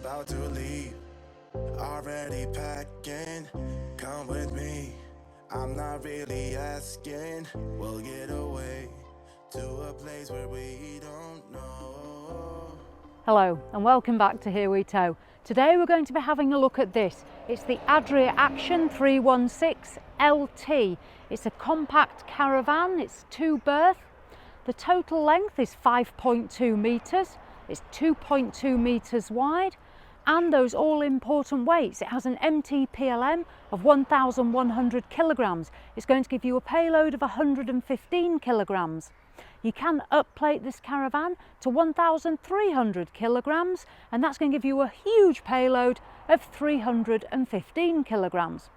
about to leave. Already packing, come with me. I'm not really asking. We'll get away to a place where we don't know. Hello and welcome back to Here We Tow. Today we're going to be having a look at this. It's the Adria Action 316 LT. It's a compact caravan, it's 2-berth. The total length is 5.2 metres, it's 2.2 metres wide, and those all important weights. It has an MTPLM of 1,100 kilograms. It's going to give you a payload of 115 kilograms. You can upplate this caravan to 1,300 kilograms, and that's going to give you a huge payload of 315 kilograms.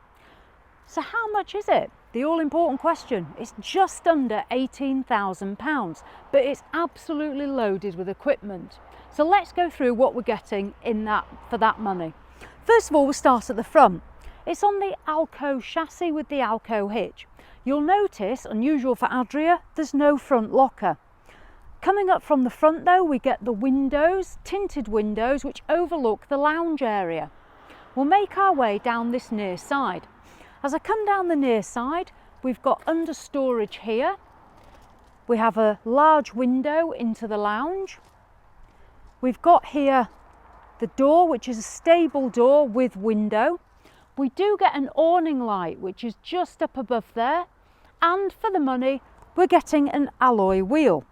So how much is it? The all-important question. It's just under £18,000, but it's absolutely loaded with equipment. So let's go through what we're getting for that money. First of all, we'll start at the front. It's on the Alco chassis with the Alco hitch. You'll notice, unusual for Adria, there's no front locker. Coming up from the front though, we get the windows, tinted windows, which overlook the lounge area. We'll make our way down this near side. As I come down the near side, we've got under storage here. We have a large window into the lounge. We've got here the door, which is a stable door with window. We do get an awning light, which is just up above there. And for the money, we're getting an alloy wheel.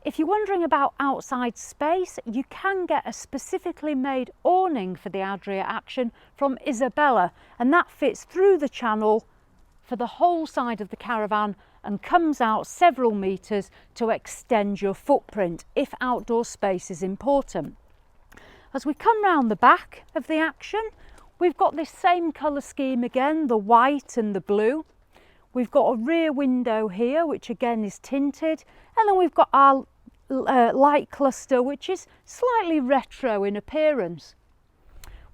If you're wondering about outside space, you can get a specifically made awning for the Adria Action from Isabella, and that fits through the channel for the whole side of the caravan and comes out several metres to extend your footprint if outdoor space is important. As we come round the back of the Action, we've got this same colour scheme again, the white and the blue. We've got a rear window here, which again is tinted, and then we've got our light cluster, which is slightly retro in appearance.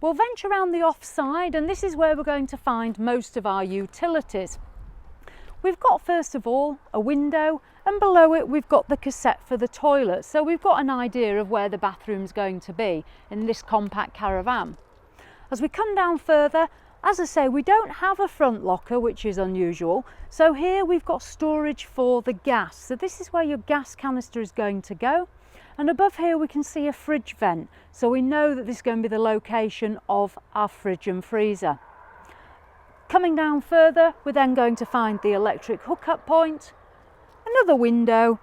We'll venture around the offside, and this is where we're going to find most of our utilities. We've got, first of all, a window, and below it we've got the cassette for the toilet, so we've got an idea of where the bathroom's going to be in this compact caravan. As we come down further, as I say, we don't have a front locker, which is unusual. So here we've got storage for the gas. So this is where your gas canister is going to go. And above here we can see a fridge vent. So we know that this is going to be the location of our fridge and freezer. Coming down further, we're then going to find the electric hookup point. Another window.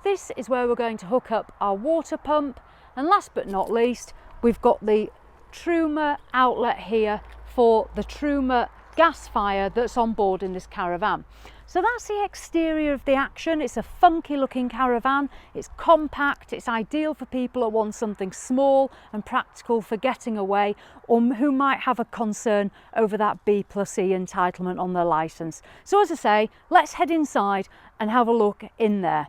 This is where we're going to hook up our water pump. And last but not least, we've got the Truma outlet here for the Truma gas fire that's on board in this caravan. So that's the exterior of the Action. It's a funky looking caravan, it's compact, it's ideal for people that want something small and practical for getting away, or who might have a concern over that B+E entitlement on their licence. So as I say, let's head inside and have a look in there.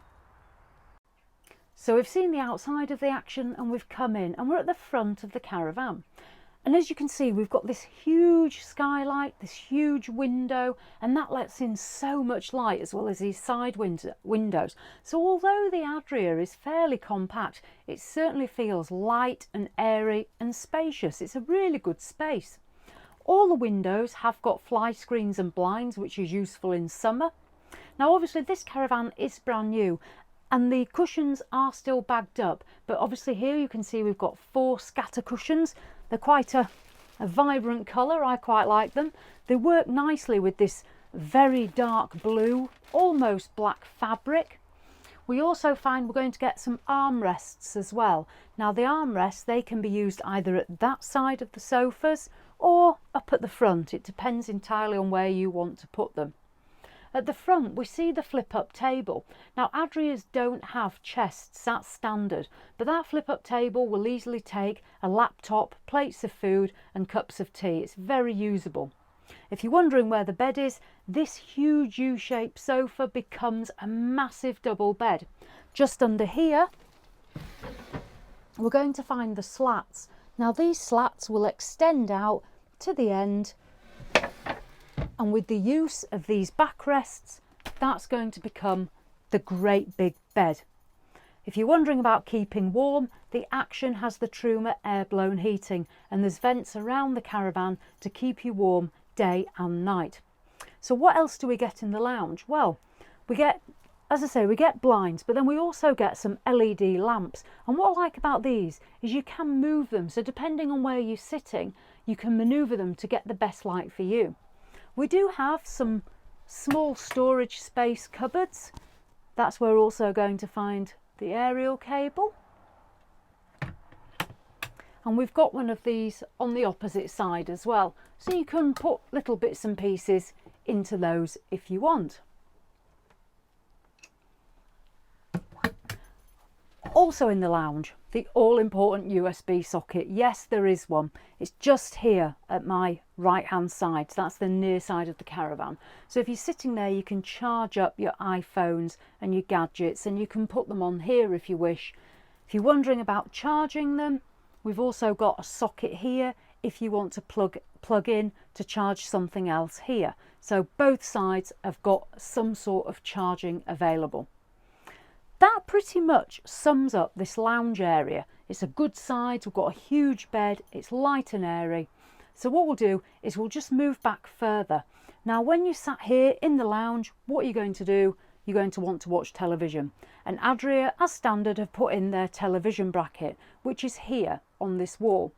So we've seen the outside of the Action and we've come in and we're at the front of the caravan. And as you can see, we've got this huge skylight, this huge window, and that lets in so much light, as well as these side windows. So although the Adria is fairly compact, it certainly feels light and airy and spacious. It's a really good space. All the windows have got fly screens and blinds, which is useful in summer. Now obviously this caravan is brand new, and the cushions are still bagged up, but obviously here you can see we've got 4 scatter cushions. They're quite a vibrant colour, I quite like them. They work nicely with this very dark blue, almost black fabric. We also find we're going to get some armrests as well. Now the armrests, they can be used either at that side of the sofas or up at the front. It depends entirely on where you want to put them. At the front, we see the flip-up table. Now, Adrias don't have chests, that's standard, but that flip-up table will easily take a laptop, plates of food and cups of tea. It's very usable. If you're wondering where the bed is, this huge U-shaped sofa becomes a massive double bed. Just under here, we're going to find the slats. Now, these slats will extend out to the end, and with the use of these backrests, that's going to become the great big bed. If you're wondering about keeping warm, the Action has the Truma air-blown heating, and there's vents around the Caravan to keep you warm day and night. So what else do we get in the lounge? Well, we get, as I say, we get blinds, but then we also get some LED lamps. And what I like about these is you can move them. So depending on where you're sitting, you can maneuver them to get the best light for you. We do have some small storage space cupboards. That's where we're also going to find the aerial cable. And we've got one of these on the opposite side as well. So you can put little bits and pieces into those if you want. Also in the lounge, the all-important USB socket. Yes, there is one. It's just here at my right-hand side. So that's the near side of the Caravan. So if you're sitting there, you can charge up your iPhones and your gadgets, and you can put them on here if you wish. If you're wondering about charging them, we've also got a socket here if you want to plug in to charge something else here. So both sides have got some sort of charging available. That pretty much sums up this lounge area. It's a good size, we've got a huge bed, it's light and airy. So what we'll do is we'll just move back further. Now when you sat here in the lounge, what are you going to do? You're going to want to watch television. And Adria, as standard, have put in their television bracket, which is here on this wall.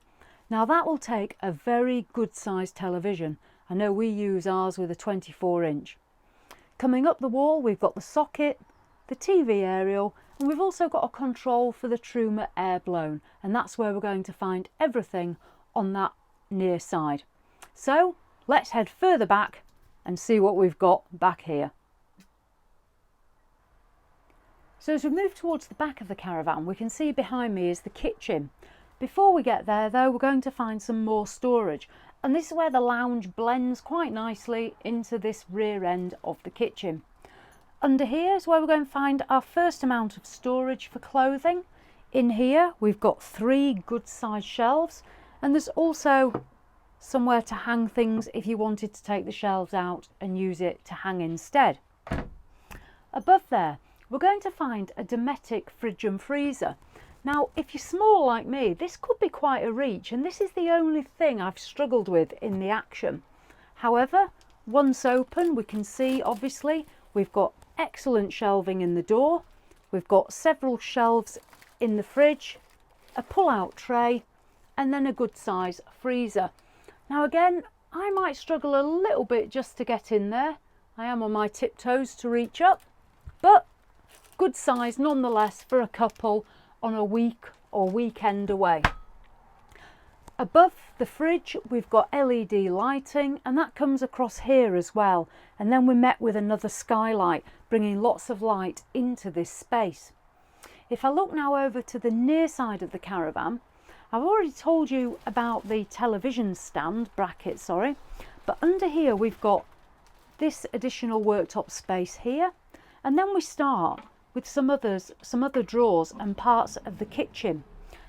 Now that will take a very good sized television. I know we use ours with a 24-inch. Coming up the wall, we've got the socket, the TV aerial, and we've also got a control for the Truma air blown, and that's where we're going to find everything on that near side. So let's head further back and see what we've got back here. So as we move towards the back of the Caravan, we can see behind me is the kitchen. Before we get there though, we're going to find some more storage, and this is where the lounge blends quite nicely into this rear end of the kitchen. Under here is where we're going to find our first amount of storage for clothing. In here we've got 3 good sized shelves, and there's also somewhere to hang things if you wanted to take the shelves out and use it to hang instead. Above there we're going to find a Dometic fridge and freezer. Now if you're small like me, this could be quite a reach, and this is the only thing I've struggled with in the Action. However, once open, we can see obviously we've got excellent shelving in the door, we've got several shelves in the fridge, a pull-out tray, and then a good size freezer. Now again, I might struggle a little bit just to get in there. I am on my tiptoes to reach up, but good size nonetheless for a couple on a week or weekend away. Above the fridge we've got LED lighting, and that comes across here as well, and then we're met with another skylight bringing lots of light into this space. If I look now over to the near side of the Caravan, I've already told you about the television stand bracket, but under here we've got this additional worktop space here, and then we start with some other drawers and parts of the kitchen.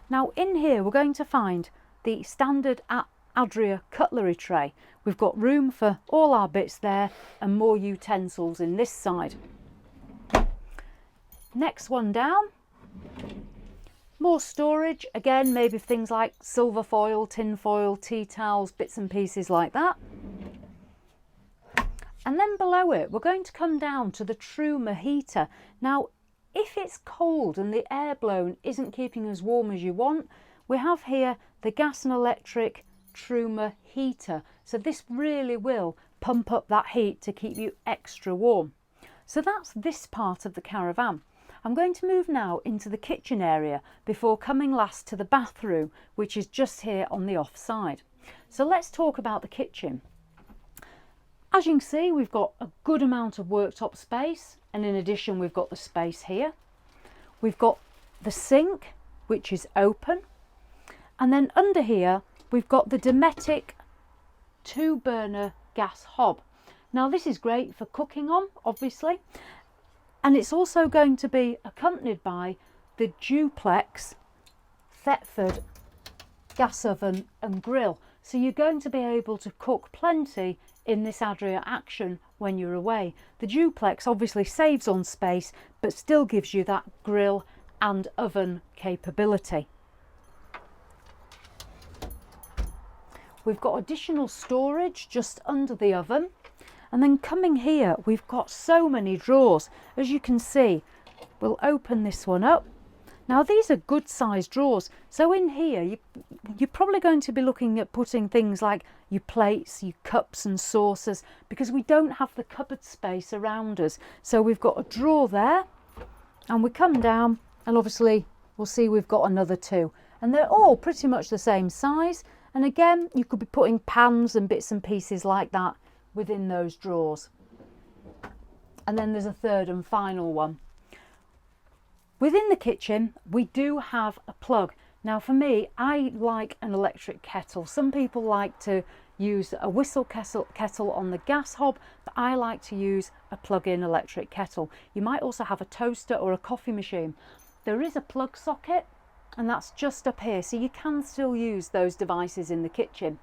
Now in here we're going to find the standard Adria cutlery tray. We've got room for all our bits there and more utensils in this side. Next one down, more storage, again maybe things like silver foil, tin foil, tea towels, bits and pieces like that. And then below it we're going to come down to the Truma heater. Now if it's cold and the air blown isn't keeping as warm as you want, we have here the gas and electric Truma heater. So this really will pump up that heat to keep you extra warm. So that's this part of the Caravan. I'm going to move now into the kitchen area before coming last to the bathroom, which is just here on the off side. So let's talk about the kitchen. As you can see, we've got a good amount of worktop space, and in addition we've got the space here. We've got the sink, which is open, and then under here we've got the Dometic 2-burner gas hob. Now this is great for cooking on, obviously, and it's also going to be accompanied by the Duplex Thetford gas oven and grill. So you're going to be able to cook plenty in this Adria Action when you're away. The Duplex obviously saves on space, but still gives you that grill and oven capability. We've got additional storage just under the oven, and then coming here we've got so many drawers. As you can see, we'll open this one up. Now these are good sized drawers, so in here you're probably going to be looking at putting things like your plates, your cups and saucers, because we don't have the cupboard space around us. So we've got a drawer there, and we come down and obviously we'll see we've got another two, and they're all pretty much the same size. And again, you could be putting pans and bits and pieces like that within those drawers. And then there's a third and final one. Within the kitchen, we do have a plug. Now for me, I like an electric kettle. Some people like to use a whistle kettle on the gas hob, but I like to use a plug-in electric kettle. You might also have a toaster or a coffee machine. There is a plug socket, and that's just up here, so you can still use those devices in the kitchen.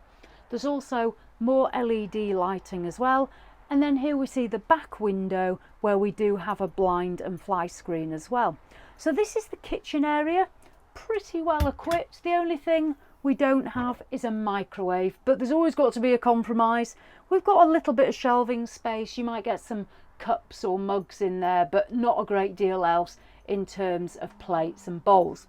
There's also more LED lighting as well, and then here we see the back window where we do have a blind and fly screen as well. So this is the kitchen area, pretty well equipped. The only thing we don't have is a microwave, but there's always got to be a compromise. We've got a little bit of shelving space. You might get some cups or mugs in there, but not a great deal else in terms of plates and bowls.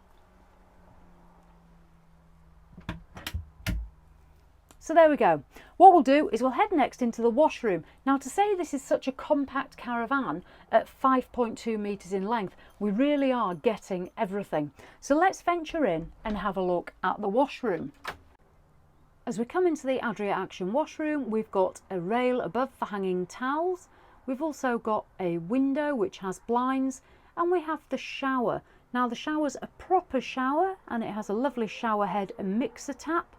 So there we go. What we'll do is we'll head next into the washroom. Now, to say this is such a compact caravan at 5.2 metres in length, we really are getting everything. So let's venture in and have a look at the washroom. As we come into the Adria Action washroom, we've got a rail above for hanging towels. We've also got a window which has blinds, and we have the shower. Now the shower's a proper shower, and it has a lovely shower head and mixer tap.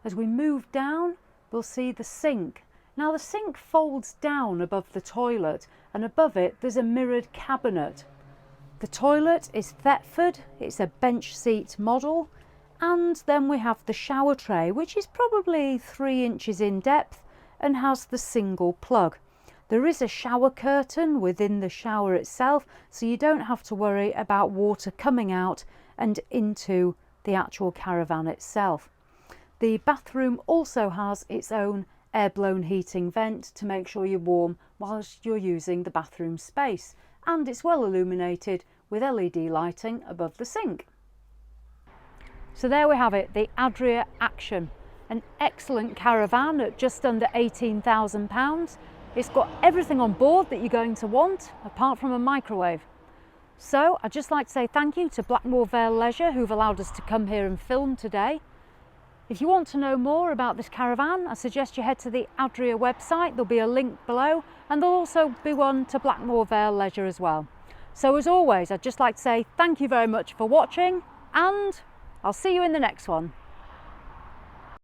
As we move down, we'll see the sink. Now the sink folds down above the toilet, and above it there's a mirrored cabinet. The toilet is Thetford, it's a bench seat model, and then we have the shower tray, which is probably 3 inches in depth and has the single plug. There is a shower curtain within the shower itself, so you don't have to worry about water coming out and into the actual caravan itself. The bathroom also has its own air-blown heating vent to make sure you're warm whilst you're using the bathroom space, and it's well illuminated with LED lighting above the sink. So there we have it, the Adria Action, an excellent caravan at just under £18,000. It's got everything on board that you're going to want, apart from a microwave. So I'd just like to say thank you to Blackmore Vale Leisure, who've allowed us to come here and film today. If you want to know more about this caravan, I suggest you head to the Adria website. There'll be a link below, and there'll also be one to Blackmore Vale Leisure as well. So as always, I'd just like to say thank you very much for watching, and I'll see you in the next one.